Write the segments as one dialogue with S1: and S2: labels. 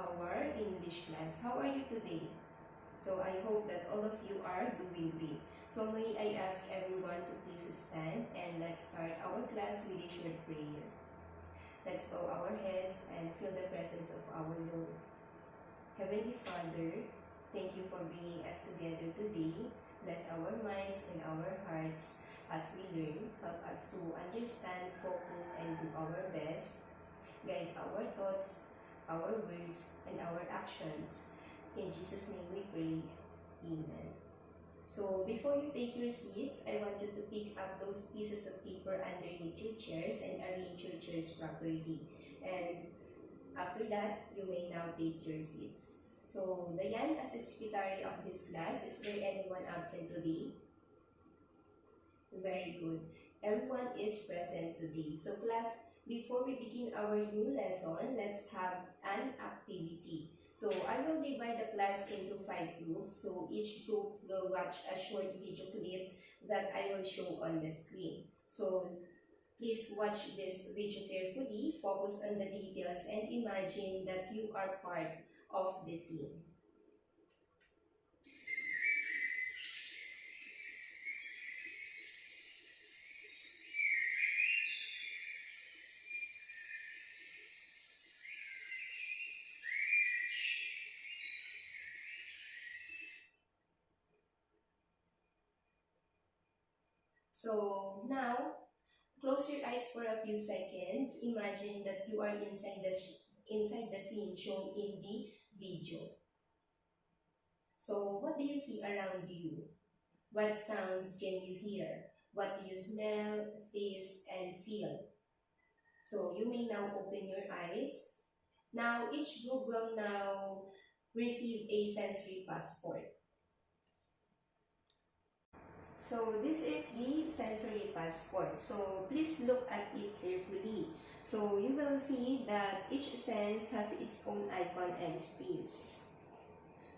S1: our English class. How are you today? So I hope that all of you are doing great. So may I ask everyone to please stand and let's start our class with a short prayer. Let's bow our heads and feel the presence of our Lord. Heavenly Father, thank you for bringing us together today. Bless our minds and our hearts as we learn. Help us to understand, focus, and do our best. Guide our thoughts, our words, and our actions. In Jesus' name we pray. Amen. So, before you take your seats, I want you to pick up those pieces of paper underneath your chairs and arrange your chairs properly. And after that, you may now take your seats. So, Diane, as the secretary of this class, is there anyone absent today? Very good. Everyone is present today. So, class, before we begin our new lesson, let's have an activity. So, I will divide the class into 5 groups. So, each group will watch a short video clip that I will show on the screen. So, please watch this video carefully, focus on the details, and imagine that you are part of the scene. So now, close your eyes for a few seconds. Imagine that you are inside the scene shown in the video. So what do you see around you? What sounds can you hear? What do you smell, taste, and feel? So you may now open your eyes. Now each group will now receive a sensory passport. So this is the sensory passport. So please look at it carefully. So you will see that each sense has its own icon and space.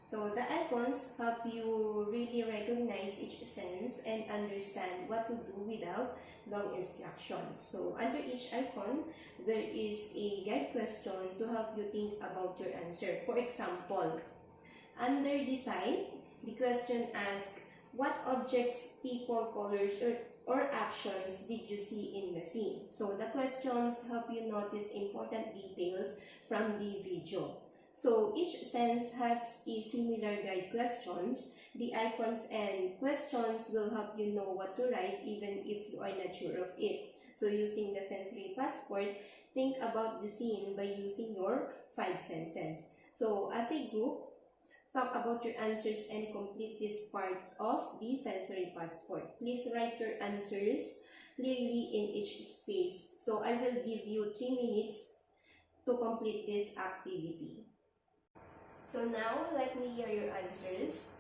S1: So the icons help you really recognize each sense and understand what to do without long instructions. So under each icon, there is a guide question to help you think about your answer. For example, under decide, the question asks, what objects, people, colors, or actions did you see in the scene? So the questions help you notice important details from the video. So each sense has a similar guide questions. The icons and questions will help you know what to write even if you are not sure of it. So using the sensory passport, think about the scene by using your 5 senses. So as a group, talk about your answers and complete these parts of the sensory passport. Please write your answers clearly in each space. So I will give you 3 minutes to complete this activity. So now, let me hear your answers.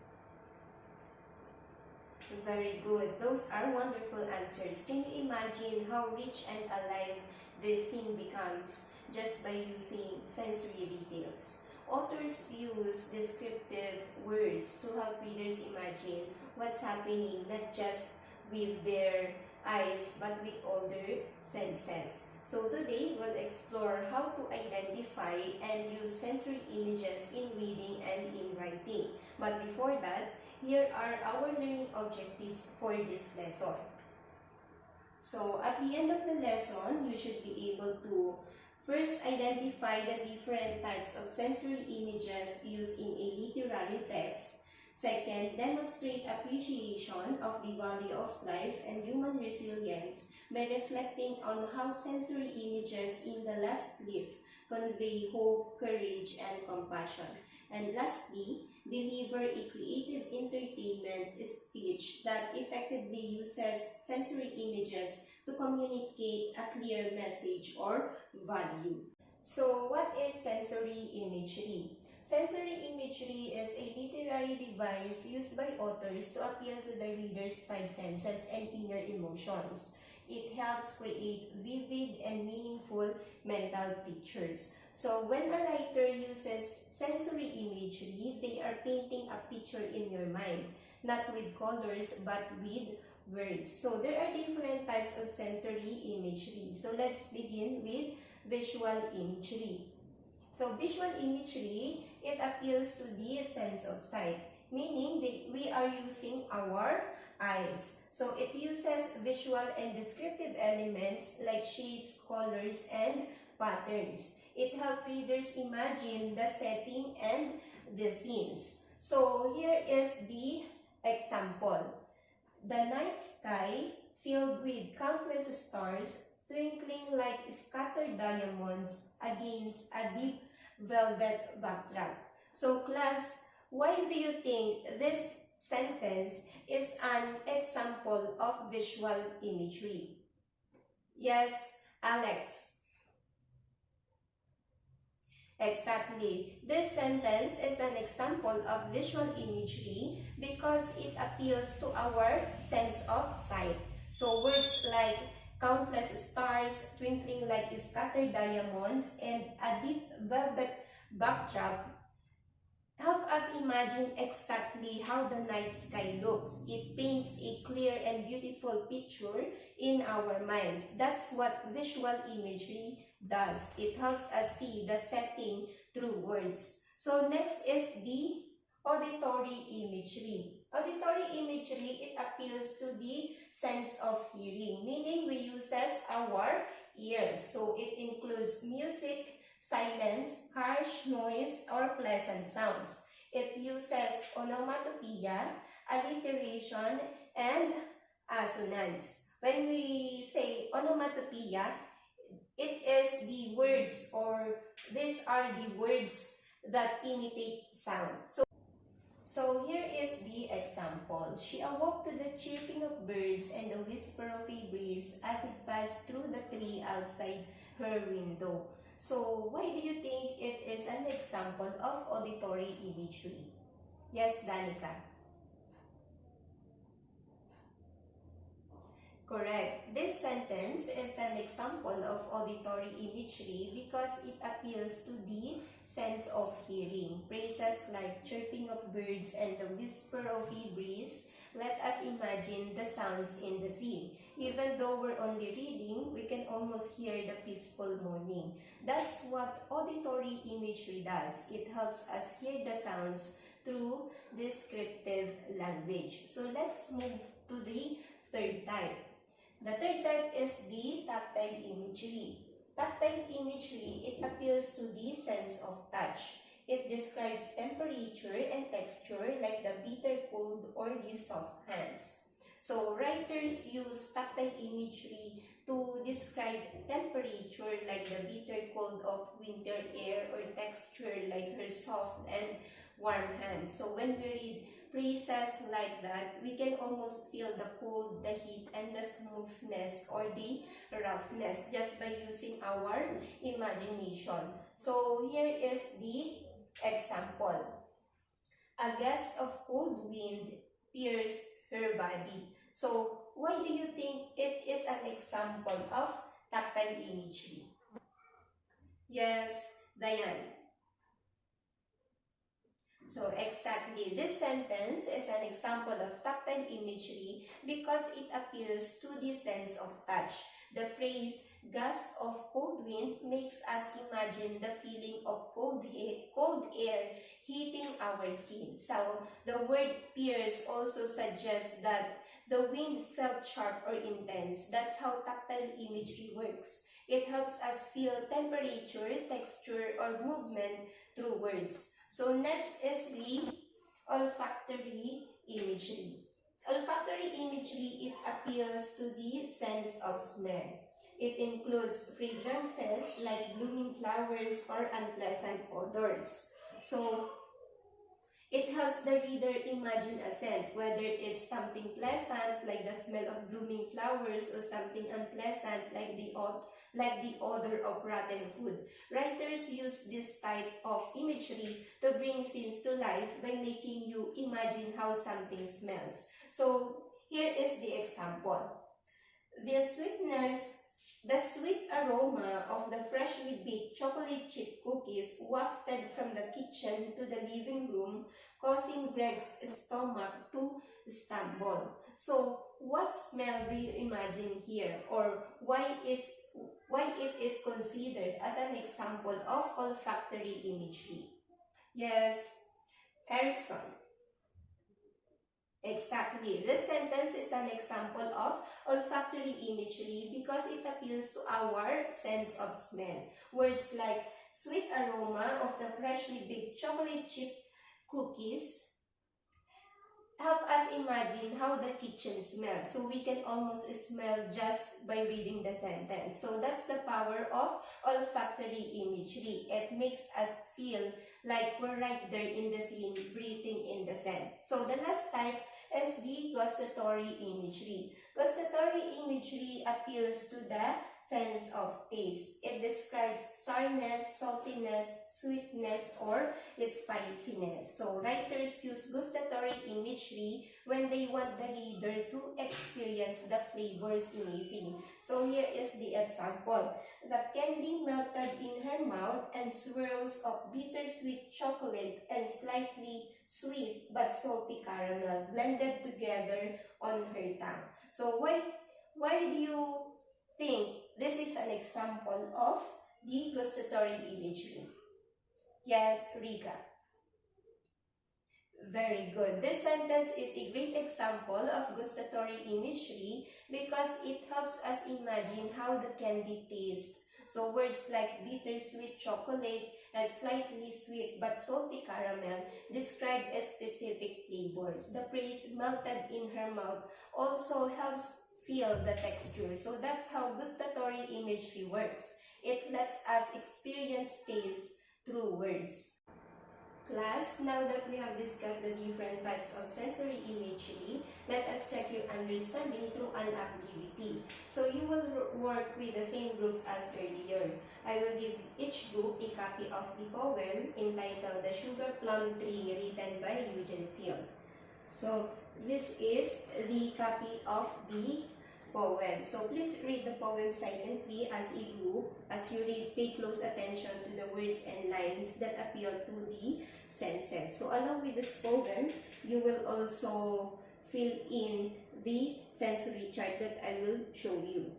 S1: Very good. Those are wonderful answers. Can you imagine how rich and alive this scene becomes just by using sensory details? Authors use descriptive words to help readers imagine what's happening, not just with their eyes, but with all their senses. So today, we'll explore how to identify and use sensory images in reading and in writing. But before that, here are our learning objectives for this lesson. So at the end of the lesson, you should be able to first identify the different types of sensory images used in a literary text. Second, demonstrate appreciation of the value of life and human resilience by reflecting on how sensory images in the last clip convey hope, courage, and compassion. And lastly, deliver a creative entertainment speech that effectively uses sensory images to communicate a clear message or value. So, what is sensory imagery? Sensory imagery is a literary device used by authors to appeal to the reader's 5 senses and inner emotions. It helps create vivid and meaningful mental pictures. So when a writer uses sensory imagery, they are painting a picture in your mind, not with colors but with words. So there are different types of sensory imagery. So let's begin with visual imagery. So visual imagery, it appeals to the sense of sight, meaning that we are using our eyes. So it uses visual and descriptive elements like shapes, colors, and patterns. It helps readers imagine the setting and the scenes. So here is the example. The night sky filled with countless stars twinkling like scattered diamonds against a deep velvet backdrop. So class, why do you think this sentence is an example of visual imagery? Yes, Alex. Exactly. This sentence is an example of visual imagery because it appeals to our sense of sight. So words like countless stars twinkling like scattered diamonds and a deep velvet backdrop help us imagine exactly how the night sky looks. It paints a clear and beautiful picture in our minds. That's what visual imagery does. It helps us see the setting through words. So next is the auditory imagery. Auditory imagery, it appeals to the sense of hearing, meaning we use our ears. So it includes music, silence, harsh noise, or pleasant sounds. It uses onomatopoeia, alliteration, and assonance. When we say onomatopoeia, it is the words, or these are the words that imitate sound. So here is the example. She awoke to the chirping of birds and the whisper of a breeze as it passed through the tree outside her window. So why do you think it is an example of auditory imagery? Yes, Danica. Correct. This sentence is an example of auditory imagery because it appeals to the sense of hearing. Phrases like chirping of birds and the whisper of a breeze let us imagine the sounds in the scene. Even though we're only reading, we can almost hear the peaceful morning. That's what auditory imagery does. It helps us hear the sounds through descriptive language. So let's move to the third type. The third type is the tactile imagery. Tactile imagery, it appeals to the sense of touch. It describes temperature and texture like the bitter cold or the soft hands. So writers use tactile imagery to describe temperature like the bitter cold of winter air or texture like her soft and warm hands. So when we read phrases like that, we can almost feel the cold, the heat, and the smoothness or the roughness just by using our imagination. So here is the example. A gust of cold wind pierced her body. So why do you think it is an example of tactile imagery? Yes, Diane. So exactly, this sentence is an example of tactile imagery because it appeals to the sense of touch. The phrase gust of cold wind makes us imagine the feeling of cold air hitting our skin. So the word pierce also suggests that the wind felt sharp or intense. That's how tactile imagery works. It helps us feel temperature, texture, or movement through words. So next is the olfactory imagery. Olfactory imagery, it appeals to the sense of smell. It includes fragrances like blooming flowers or unpleasant odors. So it helps the reader imagine a scent, whether it's something pleasant like the smell of blooming flowers or something unpleasant like the odor of rotten food. Writers use this type of imagery to bring scenes to life by making you imagine how something smells. So here is the example. The sweet aroma of the freshly baked chocolate chip cookies wafted from the kitchen to the living room, causing Greg's stomach to stumble. So, what smell do you imagine here? Or why is why it is considered as an example of olfactory imagery. Yes, Erickson. Exactly. This sentence is an example of olfactory imagery because it appeals to our sense of smell. Words like sweet aroma of the freshly baked chocolate chip cookies help us imagine how the kitchen smells. So we can almost smell just by reading the sentence. So that's the power of olfactory imagery. It makes us feel like we're right there in the scene, breathing in the scent. So the last type is the gustatory imagery. Gustatory imagery appeals to the sense of taste. It describes sourness, saltiness, sweetness, or spiciness. So writers use gustatory imagery when they want the reader to experience the flavors in a scene. So here is the example. The candy melted in her mouth and swirls of bittersweet chocolate and slightly sweet but salty caramel blended together on her tongue. So why do you think this is an example of the gustatory imagery? Yes, Rika. Very good. This sentence is a great example of gustatory imagery because it helps us imagine how the candy tastes. So words like bittersweet chocolate and slightly sweet but salty caramel describe a specific flavors. The phrase melted in her mouth also helps feel the texture. So that's how gustatory imagery works. It lets us experience taste through words. Class, now that we have discussed the different types of sensory imagery, let us check your understanding through an activity. So you will work with the same groups as earlier. I will give each group a copy of the poem entitled The Sugar Plum Tree, written by Eugene Field. So this is the copy of the poem. So please read the poem silently as a group. As you read, pay close attention to the words and lines that appeal to the senses. So along with this poem, you will also fill in the sensory chart that I will show you.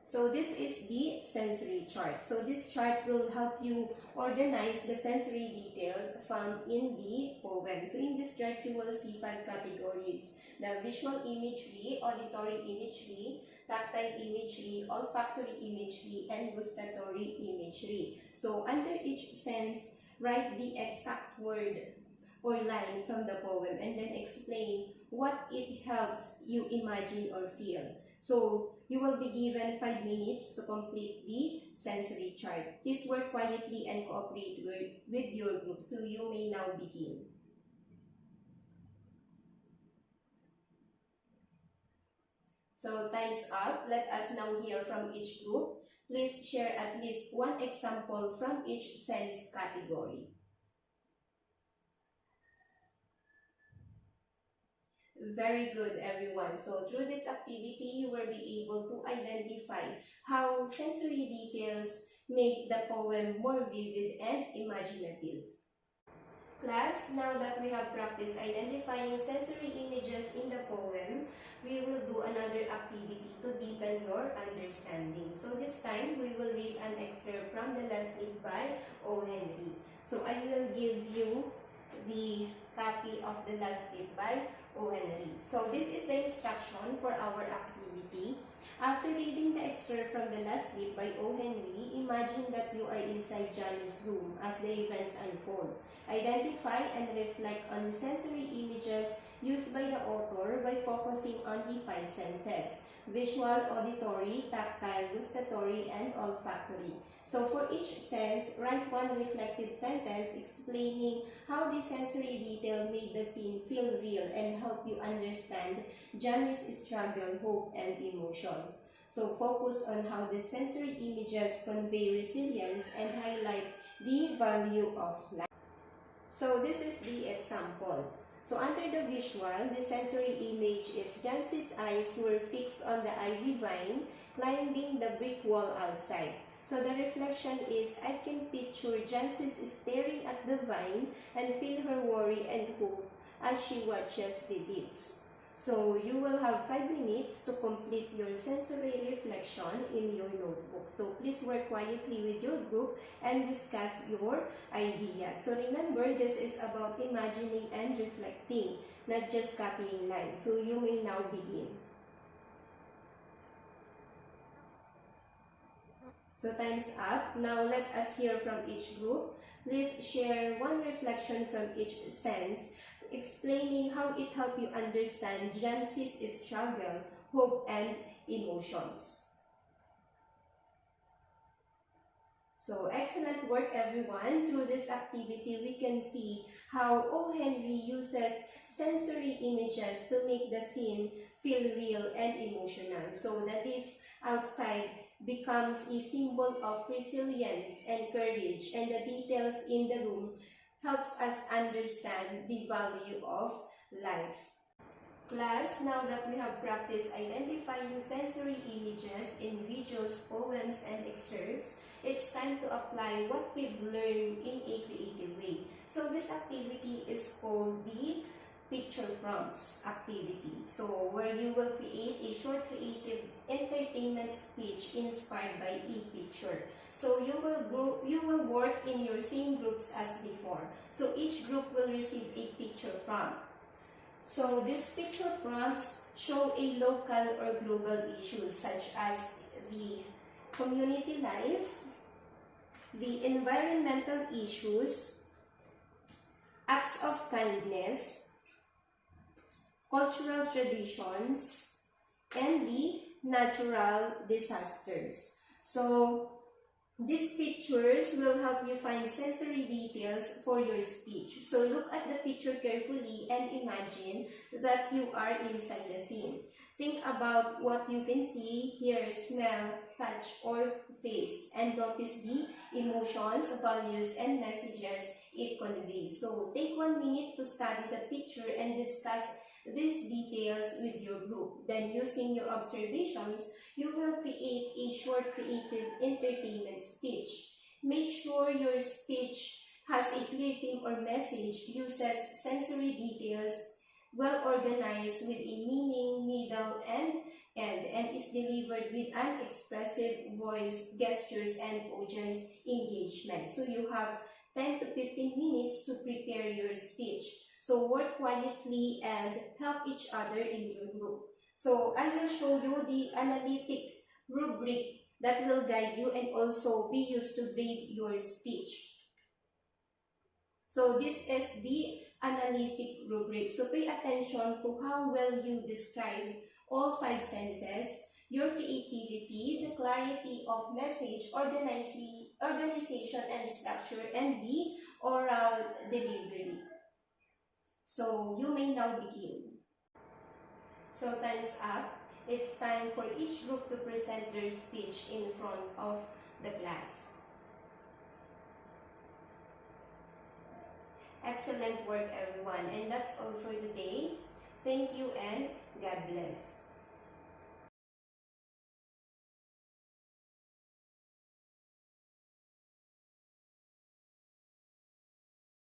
S1: So this is the sensory chart. So this chart will help you organize the sensory details found in the poem. So in this chart, you will see 5 categories: the visual imagery, auditory imagery, tactile imagery, olfactory imagery, and gustatory imagery. So under each sense, write the exact word or line from the poem and then explain what it helps you imagine or feel. So you will be given 5 minutes to complete the sensory chart. Please work quietly and cooperate with your group. So you may now begin. So time's up. Let us now hear from each group. Please share at least one example from each sense category. Very good, everyone. So through this activity, you will be able to identify how sensory details make the poem more vivid and imaginative. Class, now that we have practiced identifying sensory images in the poem, we will do another activity to deepen your understanding. So this time, we will read an excerpt from The Last Leaf by O. Henry. So I will give you the copy of The Last Leaf by O. Henry. So this is the instruction for our activity. After reading the excerpt from The Last Leaf by O. Henry, imagine that you are inside Johnny's room as the events unfold. Identify and reflect on the sensory images used by the author by focusing on the 5 senses: visual, auditory, tactile, gustatory, and olfactory. So for each sense, write one reflective sentence explaining how the sensory detail made the scene feel real and help you understand Johnny's struggle, hope, and emotions. So focus on how the sensory images convey resilience and highlight the value of life. So this is the example. So under the visual, the sensory image is Jancy's eyes were fixed on the ivy vine climbing the brick wall outside. So the reflection is, I can picture Jancy staring at the vine and feel her worry and hope as she watches the deeds. So you will have 5 minutes to complete your sensory reflection in your notebook. So please work quietly with your group and discuss your ideas. So remember, this is about imagining and reflecting, not just copying lines. So you may now begin. So time's up. Now let us hear from each group. Please share one reflection from each sense, explaining how it helped you understand Jancy's struggle, hope, and emotions. So excellent work, everyone. Through this activity, we can see how O. Henry uses sensory images to make the scene feel real and emotional. So the leaf outside becomes a symbol of resilience and courage, and the details in the room helps us understand the value of life. Class, now that we have practiced identifying sensory images in videos, poems, and excerpts, it's time to apply what we've learned in a creative way. So this activity is called the picture prompts activity. So where you will create a short creative entertainment speech inspired by a picture. So you will work in your same groups as before. So each group will receive a picture prompt. So these picture prompts show a local or global issues such as the community life, the environmental issues, acts of kindness, cultural traditions, and the natural disasters. So these pictures will help you find sensory details for your speech. So look at the picture carefully and imagine that you are inside the scene. Think about what you can see, hear, smell, touch, or taste, and notice the emotions, values, and messages it conveys. So take 1 minute to study the picture and discuss these details with your group. Then using your observations, you will create a short creative entertainment speech. Make sure your speech has a clear theme or message, uses sensory details, well organized with a meaning, middle, and end, and is delivered with an expressive voice, gestures, and audience engagement. So you have 10 to 15 minutes to prepare your speech. So work quietly and help each other in your group. So I will show you the analytic rubric that will guide you and also be used to grade your speech. So this is the analytic rubric. So pay attention to how well you describe all 5 senses, your creativity, the clarity of message, organization and structure, and the oral delivery. So you may now begin. So time's up. It's time for each group to present their speech in front of the class. Excellent work, everyone. And that's all for today. Thank you and God bless.